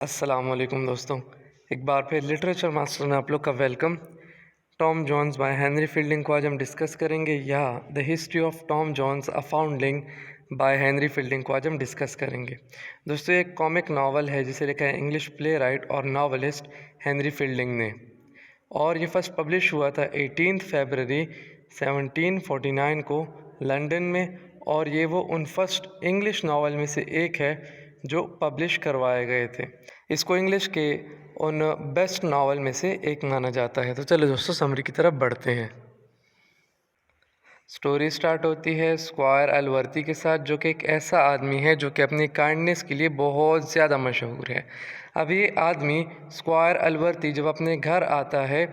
अस्सलामुअलैकुम दोस्तों, एक बार फिर लिटरेचर मास्टर में आप लोग का welcome. Tom Jones by Henry Fielding को आज हम डिस्कस करेंगे, या the history of Tom Jones a foundling by Henry Fielding को आज हम डिस्कस करेंगे। दोस्तों, एक कॉमिक नावल है जिसे लिखा है इंग्लिश प्ले राइट और नावलिस्ट हेनरी फील्डिंग ने, और ये फर्स्ट पब्लिश हुआ था 18 फरवरी 1749 को लंदन में। और ये वो उन फर्स्ट इंग्लिश नावल में से एक है जो पब्लिश करवाए गए थे। इसको इंग्लिश के उन बेस्ट नावल में से एक माना जाता है। तो चलो दोस्तों, समरी की तरफ बढ़ते हैं। स्टोरी स्टार्ट होती है स्क्वायर अलवर्ती के साथ, जो कि एक ऐसा आदमी है जो कि अपनी काइंडनेस के लिए बहुत ज़्यादा मशहूर है। अब ये आदमी स्क्वायर अलवर्ती जब अपने घर आता है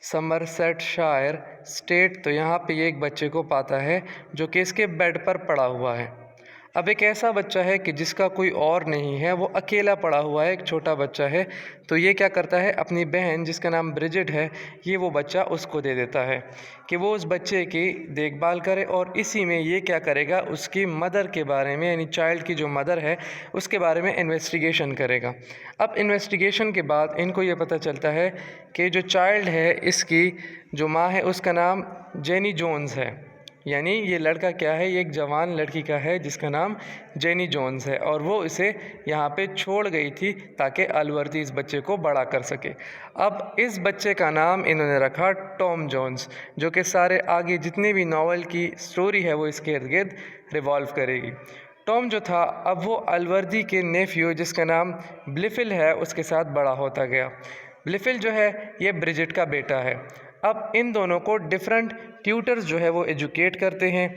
समरसेटशायर स्टेट, तो यहाँ पे ये एक बच्चे को पाता है जो कि इसके बेड पर पड़ा हुआ है। अब एक ऐसा बच्चा है कि जिसका कोई और नहीं है, वो अकेला पड़ा हुआ है, एक छोटा बच्चा है। तो ये क्या करता है, अपनी बहन जिसका नाम ब्रिजिट है, ये वो बच्चा उसको दे देता है कि वो उस बच्चे की देखभाल करे। और इसी में ये क्या करेगा, उसकी मदर के बारे में, यानी चाइल्ड की जो मदर है उसके बारे में इन्वेस्टिगेशन करेगा। अब इन्वेस्टिगेशन के बाद इनको ये पता चलता है कि जो चाइल्ड है, इसकी जो माँ है उसका नाम जेनी जोन्स है। यानी ये लड़का क्या है, ये एक जवान लड़की का है जिसका नाम जेनी जोन्स है, और वो इसे यहाँ पे छोड़ गई थी ताकि अलवर्ती इस बच्चे को बड़ा कर सके। अब इस बच्चे का नाम इन्होंने रखा टॉम जोन्स, जो कि सारे आगे जितने भी नावल की स्टोरी है वो इसके इर्द गिर्द रिवॉल्व करेगी। टॉम जो था, अब वो अलवर्दी के नेफ्यू जिसका नाम ब्लिफिल है उसके साथ बड़ा होता गया। ब्लिफिल जो है ये ब्रिजिट का बेटा है। अब इन दोनों को डिफरेंट ट्यूटर्स जो है वो एजुकेट करते हैं,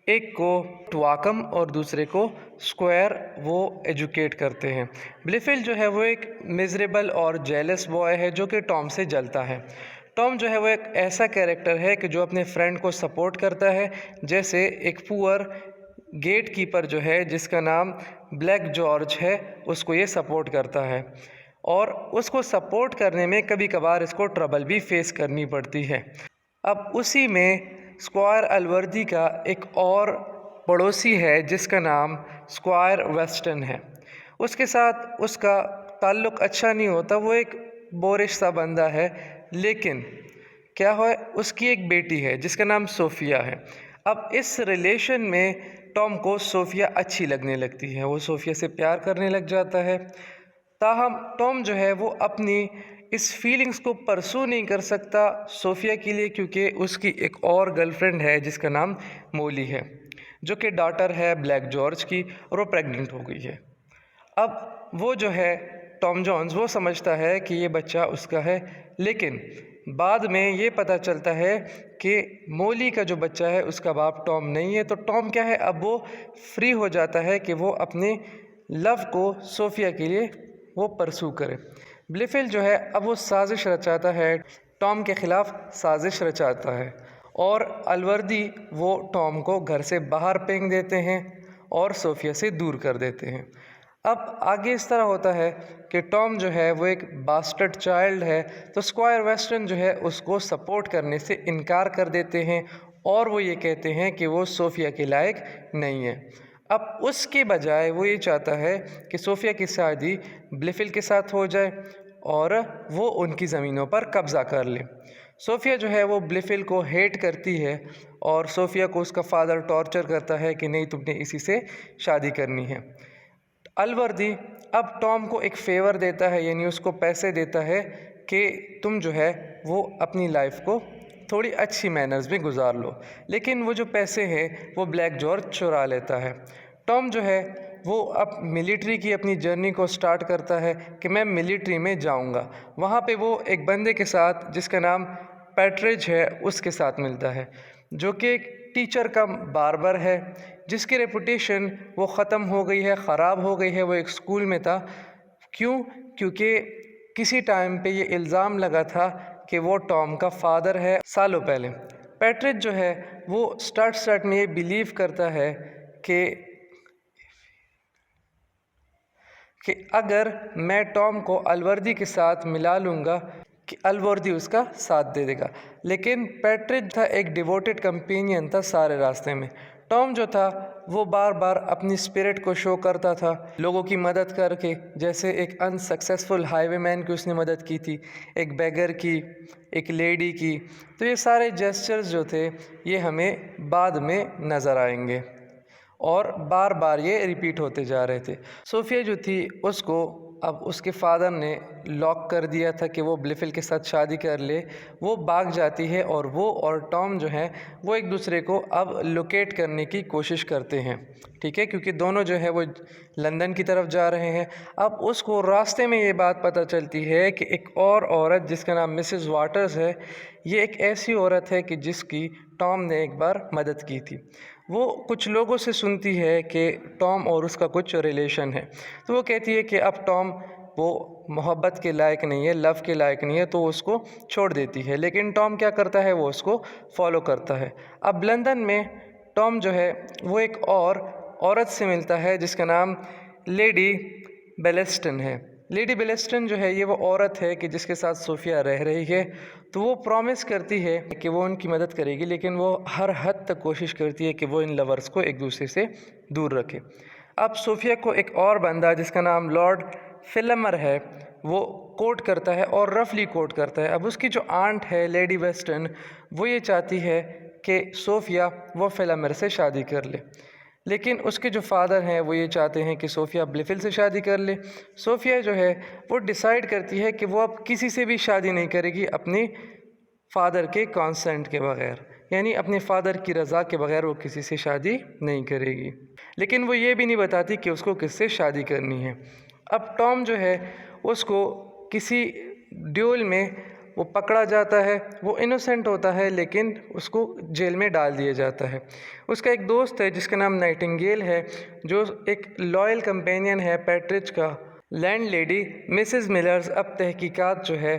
एक को ट्वाकम और दूसरे को स्क्वायर वो एजुकेट करते हैं। ब्लिफिल जो है वो एक मिजरेबल और जेलस बॉय है जो कि टॉम से जलता है। टॉम जो है वो एक ऐसा कैरेक्टर है कि जो अपने फ्रेंड को सपोर्ट करता है, जैसे एक पुअर गेट कीपर जो है जिसका नाम ब्लैक जॉर्ज है, उसको ये सपोर्ट करता है। और उसको सपोर्ट करने में कभी कभार इसको ट्रबल भी फेस करनी पड़ती है। अब उसी में स्क्वायर अलवर्दी का एक और पड़ोसी है जिसका नाम स्क्वायर वेस्टन है। उसके साथ उसका ताल्लुक़ अच्छा नहीं होता, वो एक बोरिश सा बंदा है। लेकिन क्या है, उसकी एक बेटी है जिसका नाम सोफिया है। अब इस रिलेशन में टॉम को सोफिया अच्छी लगने लगती है, वो सोफिया से प्यार करने लग जाता है। ताहम टॉम जो है वो अपनी इस फीलिंग्स को परसू नहीं कर सकता सोफिया के लिए, क्योंकि उसकी एक और गर्लफ्रेंड है जिसका नाम मोली है, जो कि डॉटर है ब्लैक जॉर्ज की, और वो प्रेग्नेंट हो गई है। अब वो जो है टॉम जोन्स वो समझता है कि ये बच्चा उसका है, लेकिन बाद में ये पता चलता है कि मोली का जो बच्चा है उसका बाप टॉम नहीं है। तो टॉम क्या है, अब वो फ्री हो जाता है कि वो अपने लव को सोफिया के लिए वो परसू करे। ब्लिफिल जो है अब वो साजिश रचाता है, टॉम के ख़िलाफ़ साजिश रचाता है, और अलवर्दी वो टॉम को घर से बाहर फेंक देते हैं और सोफिया से दूर कर देते हैं। अब आगे इस तरह होता है कि टॉम जो है वो एक बास्टर्ड चाइल्ड है, तो स्क्वायर वेस्टर्न जो है उसको सपोर्ट करने से इनकार कर देते हैं, और वो ये कहते हैं कि वो सोफिया के लायक नहीं है। अब उसके बजाय वो ये चाहता है कि सोफिया की शादी ब्लिफिल के साथ हो जाए और वो उनकी ज़मीनों पर कब्ज़ा कर ले। सोफिया जो है वो ब्लिफिल को हेट करती है, और सोफिया को उसका फ़ादर टॉर्चर करता है कि नहीं, तुमने इसी से शादी करनी है। अलवर्दी अब टॉम को एक फेवर देता है, यानी उसको पैसे देता है कि तुम जो है वो अपनी लाइफ को थोड़ी अच्छी मैनर्स में गुजार लो। लेकिन वो जो पैसे हैं वो ब्लैक जॉर्ज चुरा लेता है। टॉम जो है वो अब मिलिट्री की अपनी जर्नी को स्टार्ट करता है कि मैं मिलिट्री में जाऊंगा। वहाँ पे वो एक बंदे के साथ जिसका नाम पैट्रिज है उसके साथ मिलता है, जो कि एक टीचर का बार्बर है, जिसकी रेपुटेशन वो ख़त्म हो गई है, ख़राब हो गई है। वो एक स्कूल में था। क्यों? क्योंकि किसी टाइम पे ये इल्ज़ाम लगा था कि वो टॉम का फ़ादर है सालों पहले। पैट्रिज जो है वो स्टार्ट में ये बिलीव करता है कि अगर मैं टॉम को अलवर्दी के साथ मिला लूँगा कि अलवर्दी उसका साथ दे देगा। लेकिन पैट्रिज था एक डिवोटेड कंपेनियन था सारे रास्ते में। टॉम जो था वो बार बार अपनी स्पिरिट को शो करता था लोगों की मदद करके, जैसे एक अनसक्सेसफुल हाईवेमैन की उसने मदद की थी, एक बेगर की, एक लेडी की। तो ये सारे जेस्चर्स जो थे ये हमें बाद में नज़र आएंगे और बार बार ये रिपीट होते जा रहे थे। सोफिया जो थी उसको अब उसके फादर ने लॉक कर दिया था कि वो ब्लिफिल के साथ शादी कर ले। वो भाग जाती है और वो और टॉम जो हैं वो एक दूसरे को अब लोकेट करने की कोशिश करते हैं, ठीक है, क्योंकि दोनों जो है वो लंदन की तरफ जा रहे हैं। अब उसको रास्ते में ये बात पता चलती है कि एक और औरत जिसका नाम मिसेस वाटर्स है, ये एक ऐसी औरत है कि जिसकी टॉम ने एक बार मदद की थी। वो कुछ लोगों से सुनती है कि टॉम और उसका कुछ रिलेशन है, तो वो कहती है कि अब टॉम वो मोहब्बत के लायक नहीं है, लव के लायक नहीं है, तो उसको छोड़ देती है। लेकिन टॉम क्या करता है, वो उसको फॉलो करता है। अब लंदन में टॉम जो है वो एक और औरत से मिलता है जिसका नाम लेडी बेलेस्टन है। लेडी बेलेस्टन जो है ये वो औरत है कि जिसके साथ सोफिया रह रही है। तो वो प्रॉमिस करती है कि वो उनकी मदद करेगी, लेकिन वो हर हद तक कोशिश करती है कि वो इन लवर्स को एक दूसरे से दूर रखे। अब सोफिया को एक और बंदा जिसका नाम लॉर्ड फिलमर है वो कोर्ट करता है और रफली कोर्ट करता है। अब उसकी जो आंट है लेडी वेस्टर्न, वो ये चाहती है कि सोफिया वो फिलमर से शादी कर ले, लेकिन उसके जो फादर हैं वो ये चाहते हैं कि सोफिया ब्लिफिल से शादी कर ले। सोफिया जो है वो डिसाइड करती है कि वो अब किसी से भी शादी नहीं करेगी अपने फादर के कंसेंट के बगैर, यानी अपने फादर की रज़ा के बगैर वो किसी से शादी नहीं करेगी। लेकिन वो ये भी नहीं बताती कि उसको किससे शादी करनी है। अब टॉम जो है उसको किसी ड्यूल में वो पकड़ा जाता है। वो इनोसेंट होता है लेकिन उसको जेल में डाल दिया जाता है। उसका एक दोस्त है जिसका नाम नाइटिंगेल है, जो एक लॉयल कंपेनियन है पैट्रिज का। लैंड लेडी मिसेस मिलर्स अब तहकीकात जो है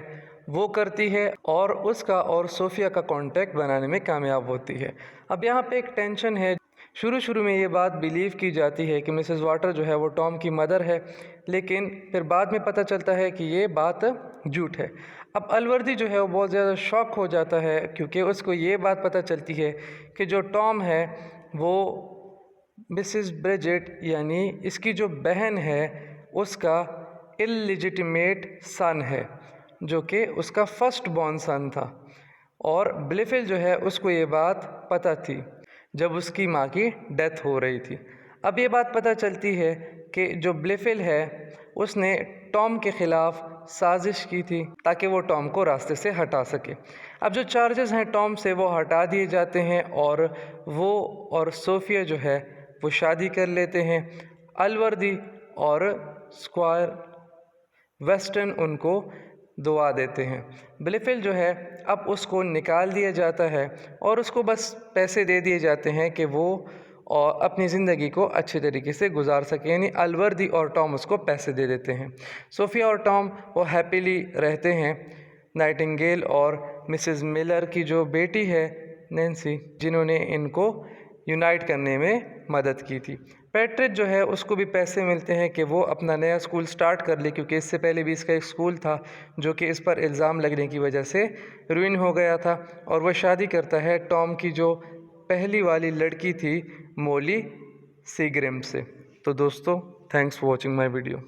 वो करती है और उसका और सोफिया का कांटेक्ट बनाने में कामयाब होती है। अब यहाँ पे एक टेंशन है। शुरू में ये बात बिलीव की जाती है कि मिसेस वाटर जो है वो टॉम की मदर है, लेकिन फिर बाद में पता चलता है कि ये बात झूठ है। अब अलवर्दी जो है वो बहुत ज़्यादा शॉक हो जाता है क्योंकि उसको ये बात पता चलती है कि जो टॉम है वो मिसेस ब्रिजेट यानी इसकी जो बहन है उसका इल्लिजिटिमेट सन है, जो कि उसका फर्स्ट बॉर्न सन था। और ब्लिफिल जो है उसको ये बात पता थी जब उसकी माँ की डेथ हो रही थी। अब ये बात पता चलती है कि जो ब्लिफिल है उसने टॉम के ख़िलाफ़ साजिश की थी ताकि वो टॉम को रास्ते से हटा सके। अब जो चार्जेस हैं टॉम से वो हटा दिए जाते हैं और वो और सोफिया जो है वो शादी कर लेते हैं। अलवर्दी और स्क्वायर वेस्टर्न उनको दुआ देते हैं। ब्लिफिल जो है अब उसको निकाल दिया जाता है और उसको बस पैसे दे दिए जाते हैं कि वो और अपनी ज़िंदगी को अच्छे तरीके से गुजार सके, यानी अलवर्दी और टॉम उसको पैसे दे देते हैं। सोफिया और टॉम वो हैप्पीली रहते हैं। नाइटिंगेल और मिसेस मिलर की जो बेटी है नैन्सी, जिन्होंने इनको यूनाइट करने में मदद की थी। पैट्रिज जो है उसको भी पैसे मिलते हैं कि वो अपना नया स्कूल स्टार्ट कर ले, क्योंकि इससे पहले भी इसका एक स्कूल था जो कि इस पर इल्ज़ाम लगने की वजह से रुइन हो गया था। और वह शादी करता है टॉम की जो पहली वाली लड़की थी मोली सीग्रिम से। तो दोस्तों, thanks for watching my video.